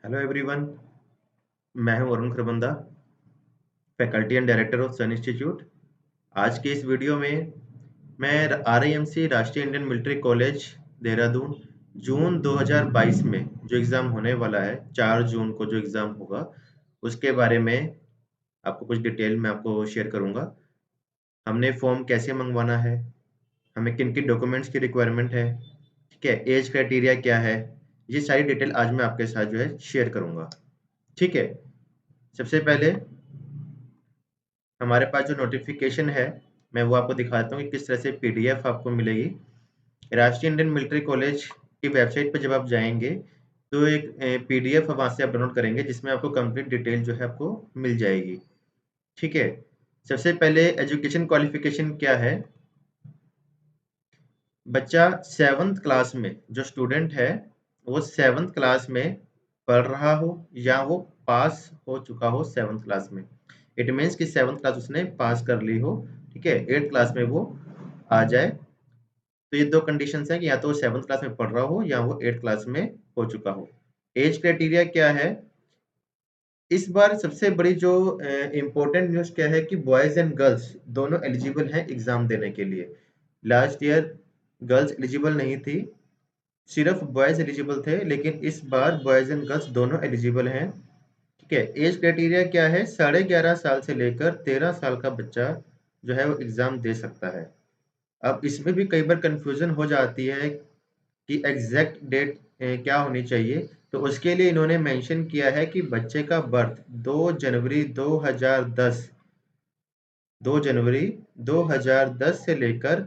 Hello everyone. मैं हूं Arun Kharbanda, faculty and director of Sun Institute. आज के इस वीडियो में मैं RIMC Rashtriya Indian Military College Dehradun June 2022 में जो एग्ज़ाम होने वाला है, 4 जून को जो एग्ज़ाम होगा, उसके बारे में आपको कुछ डिटेल मैं आपको शेयर करूंगा। हमने फॉर्म कैसे मंगवाना है, हमें किन किन डॉक्यूमेंट्स की रिक्वायरमेंट है, ठीक है, एज क्राइटेरिया क्या है, ये सारी डिटेल आज मैं आपके साथ जो है शेयर करूंगा। ठीक है, सबसे पहले हमारे पास जो नोटिफिकेशन है, मैं वो आपको दिखाता हूँ कि किस तरह से पीडीएफ आपको मिलेगी। राष्ट्रीय इंडियन मिलिट्री कॉलेज की वेबसाइट पर जब आप जाएंगे तो एक पीडीएफ वहाँ से आप डाउनलोड करेंगे जिसमें आपको कंप्लीट डिटेल जो है आपको मिल जाएगी। ठीक है, सबसे पहले एजुकेशन क्वालिफिकेशन क्या है। बच्चा 7th क्लास में जो स्टूडेंट है वो 7th क्लास में पढ़ रहा हो या वो पास हो चुका हो 7th क्लास में। इट मीन्स कि 7th क्लास उसने पास कर ली हो, ठीक है, 8th क्लास में वो आ जाए। तो ये दो कंडीशंस हैं कि या तो वो 7th क्लास में पढ़ रहा हो या वो 8th क्लास में हो चुका हो। एज क्राइटेरिया क्या है, इस बार सबसे बड़ी जो इम्पोर्टेंट न्यूज़ क्या है कि बॉयज़ एंड गर्ल्स दोनों एलिजिबल हैं एग्ज़ाम देने के लिए। लास्ट ईयर गर्ल्स एलिजिबल नहीं थी, सिर्फ बॉयज़ एलिजिबल थे, लेकिन इस बार बॉयज़ एंड गर्ल्स दोनों एलिजिबल हैं। ठीक है, एज क्राइटेरिया क्या है, 11.5 साल से लेकर 13 साल का बच्चा जो है वो एग्ज़ाम दे सकता है। अब इसमें भी कई बार कन्फ्यूज़न हो जाती है कि एग्जैक्ट डेट क्या होनी चाहिए, तो उसके लिए इन्होंने मेंशन किया है कि बच्चे का बर्थ 2 जनवरी 2010 2 जनवरी 2010 से लेकर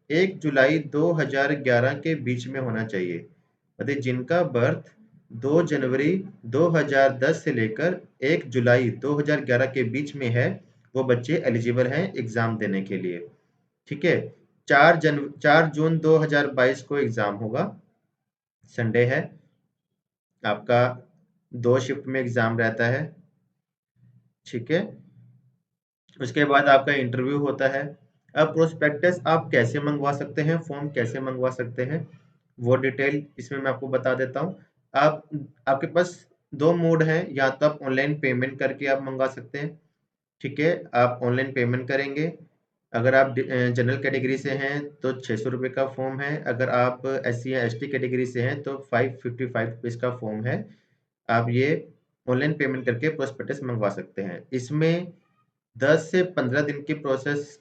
1 जुलाई 2011 के बीच में होना चाहिए। मतलब जिनका बर्थ 2 जनवरी 2010 से लेकर 1 जुलाई 2011 के बीच में है, वो बच्चे एलिजिबल हैं एग्ज़ाम देने के लिए। ठीक है, 4 जून 2022 को एग्ज़ाम होगा, संडे है। आपका 2 शिफ्ट में एग्ज़ाम रहता है। ठीक है, उसके बाद आपका इंटरव्यू होता है। अब प्रोस्पेक्टस आप कैसे मंगवा सकते हैं, फॉर्म कैसे मंगवा सकते हैं, वो डिटेल इसमें मैं आपको बता देता हूँ। आप आपके पास 2 मोड हैं, या तो आप ऑनलाइन पेमेंट करके आप मंगवा सकते हैं। ठीक है, आप ऑनलाइन पेमेंट करेंगे। अगर आप जनरल कैटेगरी से हैं तो 600 रुपये का फॉर्म है। अगर आप SC या ST कैटेगरी से हैं तो 555 रुपीज़ का फॉर्म है। आप ये ऑनलाइन पेमेंट करके प्रोस्पेक्टस मंगवा सकते हैं। इसमें 10 से 15 दिन की प्रोसेस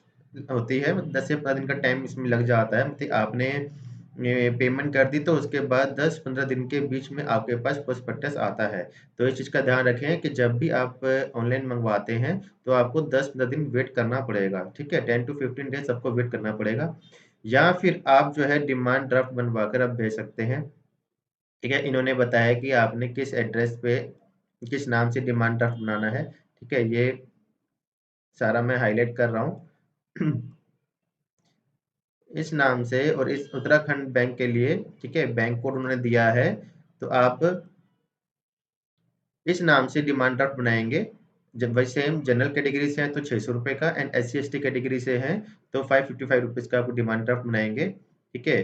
होती है, 10 से 15 दिन का टाइम इसमें लग जाता है। मतलब आपने पेमेंट कर दी तो उसके बाद 10-15 दिन के बीच में आपके पास प्रोस्पेक्टस आता है। तो इस चीज़ का ध्यान रखें कि जब भी आप ऑनलाइन मंगवाते हैं तो आपको 10-15 दिन वेट करना पड़ेगा। ठीक है, 10 टू 15 डेज आपको वेट करना पड़ेगा, या फिर आप जो है डिमांड ड्राफ्ट बनवा कर आप भेज सकते हैं। ठीक है, इन्होंने बताया कि आपने किस एड्रेस पे किस नाम से डिमांड ड्राफ्ट बनाना है। ठीक है, ये सारा मैं हाईलाइट कर रहा हूँ। इस नाम से और इस उत्तराखंड बैंक के लिए, ठीक है, बैंक कोड उन्होंने दिया है, तो आप इस नाम से डिमांड ड्राफ्ट बनाएंगे। जब वैसे हम जनरल कैटेगरी से हैं तो 600 रुपये का, एंड SC ST कैटेगरी से हैं तो 555 रुपीज़ का आप डिमांड ड्राफ्ट बनाएंगे। ठीक है,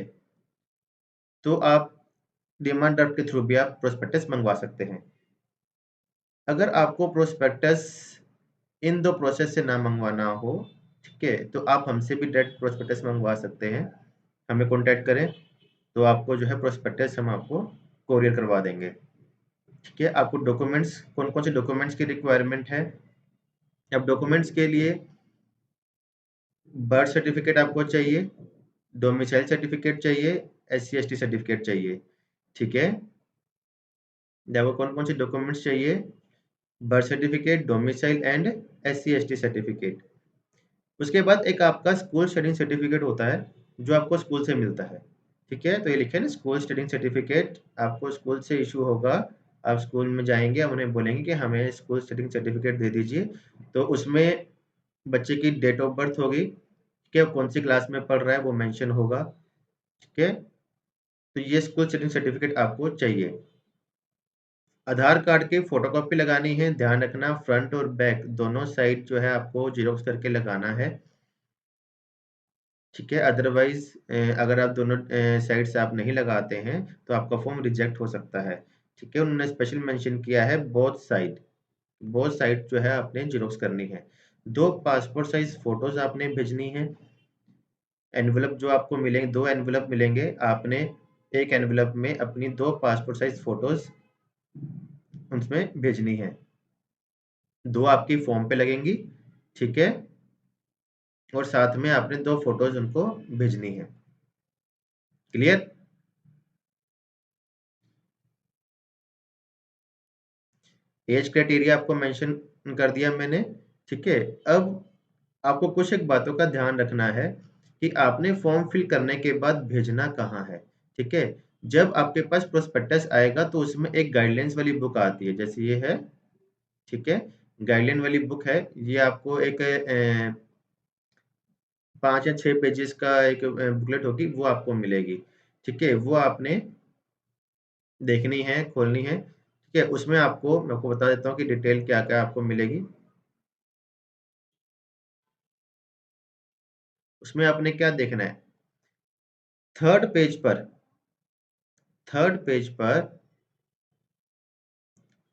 तो आप डिमांड ड्राफ्ट के थ्रू भी आप प्रोस्पेक्टस मंगवा सकते हैं। अगर आपको प्रोस्पेक्टस इन दो प्रोसेस से ना मंगवाना हो, ठीक है, तो आप हमसे भी डायरेक्ट प्रोस्पेक्टस मंगवा सकते हैं। हमें कॉन्टैक्ट करें तो आपको जो है प्रोस्पेक्टस हम आपको कोरियर करवा देंगे। ठीक है, आपको डॉक्यूमेंट्स कौन कौन से डॉक्यूमेंट्स की रिक्वायरमेंट है। अब डॉक्यूमेंट्स के लिए बर्थ सर्टिफिकेट आपको चाहिए, डोमिसाइल सर्टिफिकेट चाहिए, SC ST सर्टिफिकेट चाहिए। ठीक है, देखो कौन कौन से डॉक्यूमेंट्स चाहिए, birth certificate, domicile and SC ST certificate. उसके बाद एक आपका स्कूल स्टडिंग सर्टिफिकेट होता है जो आपको स्कूल से मिलता है। ठीक है, तो ये लिखे ना, स्कूल स्टडिंग सर्टिफिकेट आपको स्कूल से इशू होगा। आप स्कूल में जाएंगे, उन्हें बोलेंगे कि हमें स्कूल स्टडिंग सर्टिफिकेट दे दीजिए। तो उसमें बच्चे की डेट ऑफ बर्थ होगी, ठीक है, कौन सी क्लास में पढ़ रहा है वो मेंशन होगा। ठीक है, तो ये स्कूल स्टडिंग सर्टिफिकेट आपको चाहिए। आधार कार्ड की फोटोकॉपी लगानी है, ध्यान रखना फ्रंट और बैक दोनों साइड जो है आपको जीरोक्स करके लगाना है। ठीक है, अदरवाइज अगर आप दोनों साइड से आप नहीं लगाते हैं तो आपका फॉर्म रिजेक्ट हो सकता है। ठीक है, उन्होंने स्पेशल मेंशन किया है बोथ साइड जो है आपने जीरोक्स करनी है। 2 पासपोर्ट साइज फोटोज आपने भेजनी है। एनवेलप जो आपको मिलेंगे, 2 एनवेलप मिलेंगे, आपने एक एनवेलप में अपनी 2 पासपोर्ट साइज फोटोज उसमें भेजनी है। 2 आपकी फॉर्म पे लगेंगी, ठीक है, और साथ में आपने 2 फोटोज उनको भेजनी है। क्लियर? एज क्राइटेरिया आपको मेंशन कर दिया मैंने, ठीक है। अब आपको कुछ एक बातों का ध्यान रखना है कि आपने फॉर्म फिल करने के बाद भेजना कहाँ है, ठीक है। जब आपके पास प्रोस्पेक्टस आएगा तो उसमें एक गाइडलाइंस वाली बुक आती है, जैसे ये है, ठीक है, गाइडलाइन वाली बुक है। ये आपको एक 5 या 6 पेजेस का एक बुकलेट होगी, वो आपको मिलेगी, ठीक है। वो आपने देखनी है, खोलनी है, ठीक है। उसमें मैं आपको बता देता हूँ कि डिटेल क्या क्या आपको मिलेगी। उसमें आपने क्या देखना है, थर्ड पेज पर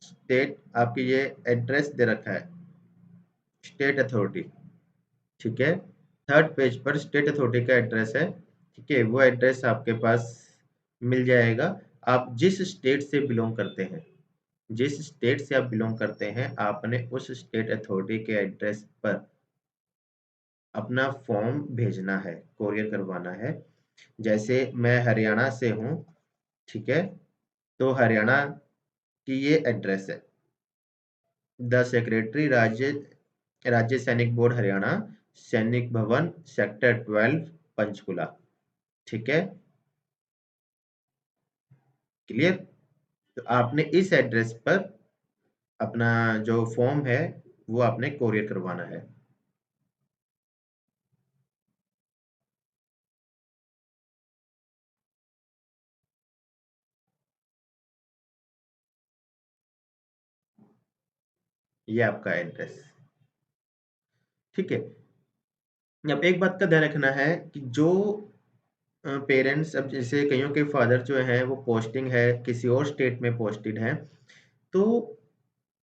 स्टेट आपकी ये एड्रेस दे रखा है, स्टेट अथॉरिटी, ठीक है। थर्ड पेज पर स्टेट अथॉरिटी का एड्रेस है, ठीक है। वो एड्रेस आपके पास मिल जाएगा। आप जिस स्टेट से बिलोंग करते हैं, जिस स्टेट से आप बिलोंग करते हैं, आपने उस स्टेट अथॉरिटी के एड्रेस पर अपना फॉर्म भेजना है, कोरियर करवाना है। जैसे मैं हरियाणा से हूँ, ठीक है, तो हरियाणा की ये एड्रेस है, द सेक्रेटरी राज्य सैनिक बोर्ड हरियाणा, सैनिक भवन, सेक्टर 12, पंचकुला, ठीक है। क्लियर? तो आपने इस एड्रेस पर अपना जो फॉर्म है वो आपने कोरियर करवाना है। ये आपका एड्रेस, ठीक है। अब एक बात का ध्यान रखना है कि जो पेरेंट्स, अब जैसे कईयों के फादर जो हैं वो पोस्टिंग है किसी और स्टेट में पोस्टेड है, तो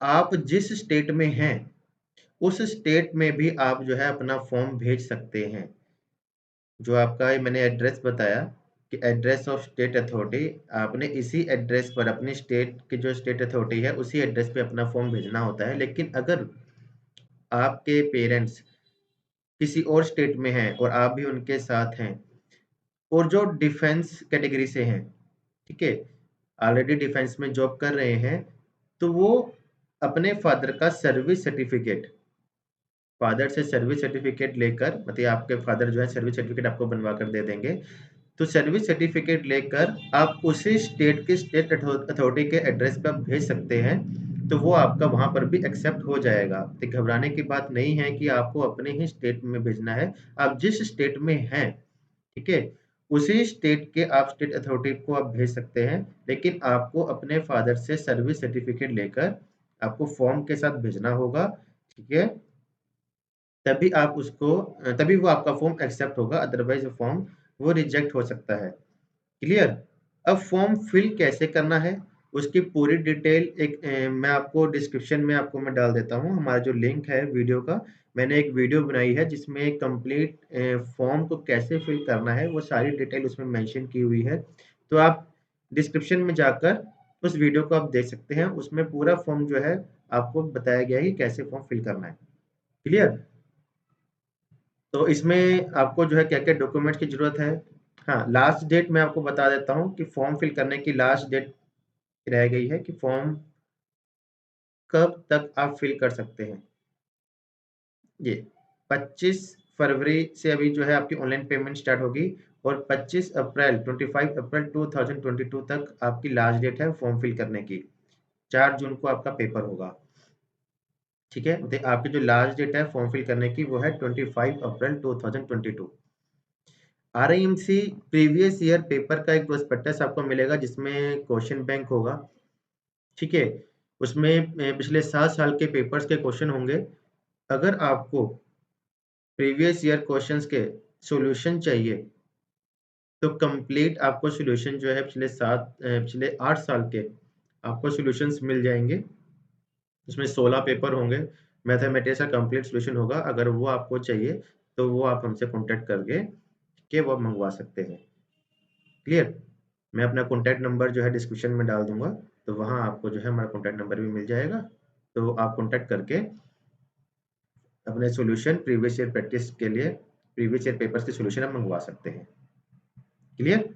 आप जिस स्टेट में हैं उस स्टेट में भी आप जो है अपना फॉर्म भेज सकते हैं। जो आपका ये मैंने एड्रेस बताया कि एड्रेस ऑफ स्टेट अथॉरिटी, आपने इसी एड्रेस पर अपनी स्टेट की जो स्टेट अथॉरिटी है उसी एड्रेस पे अपना फॉर्म भेजना होता है। लेकिन अगर आपके पेरेंट्स किसी और स्टेट में हैं और आप भी उनके साथ हैं और जो डिफेंस कैटेगरी से हैं, ठीक है, ऑलरेडी डिफेंस में जॉब कर रहे हैं, तो वो अपने फादर का सर्विस सर्टिफिकेट, फादर से सर्विस सर्टिफिकेट लेकर, मतलब आपके फादर जो है सर्विस सर्टिफिकेट आपको बनवा कर दे देंगे, तो सर्विस सर्टिफिकेट लेकर आप उसी स्टेट के स्टेट अथॉरिटी के एड्रेस पर भेज सकते हैं, तो वो आपका वहां पर भी एक्सेप्ट हो जाएगा। तो घबराने की बात नहीं है कि आपको अपने ही स्टेट में भेजना है। आप जिस स्टेट में हैं, ठीक है, उसी स्टेट के आप स्टेट अथॉरिटी को आप भेज सकते हैं, लेकिन आपको अपने फादर से सर्विस सर्टिफिकेट लेकर आपको फॉर्म के साथ भेजना होगा, ठीक है। तभी आप उसको तभी वो आपका फॉर्म एक्सेप्ट होगा, अदरवाइज फॉर्म वो रिजेक्ट हो सकता है। क्लियर? अब फॉर्म फिल कैसे करना है उसकी पूरी डिटेल मैं आपको डिस्क्रिप्शन में आपको मैं डाल देता हूँ। हमारा जो लिंक है वीडियो का, मैंने एक वीडियो बनाई है जिसमें कंप्लीट फॉर्म को कैसे फिल करना है वो सारी डिटेल उसमें मेंशन की हुई है। तो आप डिस्क्रिप्शन में जाकर उस वीडियो को आप देख सकते हैं, उसमें पूरा फॉर्म जो है आपको बताया गया है कि कैसे फॉर्म फिल करना है। क्लियर? तो इसमें आपको जो है क्या-क्या डॉक्यूमेंट्स की ज़रूरत है। हाँ, लास्ट डेट मैं आपको बता देता हूँ कि फॉर्म फिल करने की लास्ट डेट रह गई है कि फॉर्म कब तक आप फिल कर सकते हैं। ये 25 फरवरी से अभी जो है आपकी ऑनलाइन पेमेंट स्टार्ट होगी और 25 अप्रैल 2022 तक आपकी लास्ट डेट है फॉर्म फिल करने की। 4 जून को आपका पेपर होगा। ठीक है? तो आपकी जो लास्ट डेट है फॉर्म फिल करने की वो है 25 अप्रैल 2022। आरआईएमसी प्रीवियस ईयर पेपर का एक प्रोस्पेक्टस आपको मिलेगा जिसमें क्वेश्चन बैंक होगा, ठीक है। उसमें पिछले 7 साल के पेपर्स के क्वेश्चन होंगे। अगर आपको प्रीवियस ईयर क्वेश्चंस के सॉल्यूशन चाहिए तो कंप्लीट आपको सॉल्यूशन जो है पिछले 8 साल के आपको सॉल्यूशंस मिल जाएंगे। उसमें 16 पेपर होंगे, मैथमेटिक्स का कंप्लीट सॉल्यूशन होगा। अगर वो आपको चाहिए तो वो आप हमसे कॉन्टैक्ट करके वो आप मंगवा सकते हैं। क्लियर? मैं अपना कॉन्टैक्ट नंबर जो है डिस्क्रिप्शन में डाल दूंगा, तो वहाँ आपको जो है हमारा कॉन्टैक्ट नंबर भी मिल जाएगा। तो आप कॉन्टैक्ट करके अपने सॉल्यूशन प्रीवियस ईयर प्रैक्टिस के लिए प्रीवियस ईयर पेपर्स के सॉल्यूशन आप मंगवा सकते हैं। क्लियर?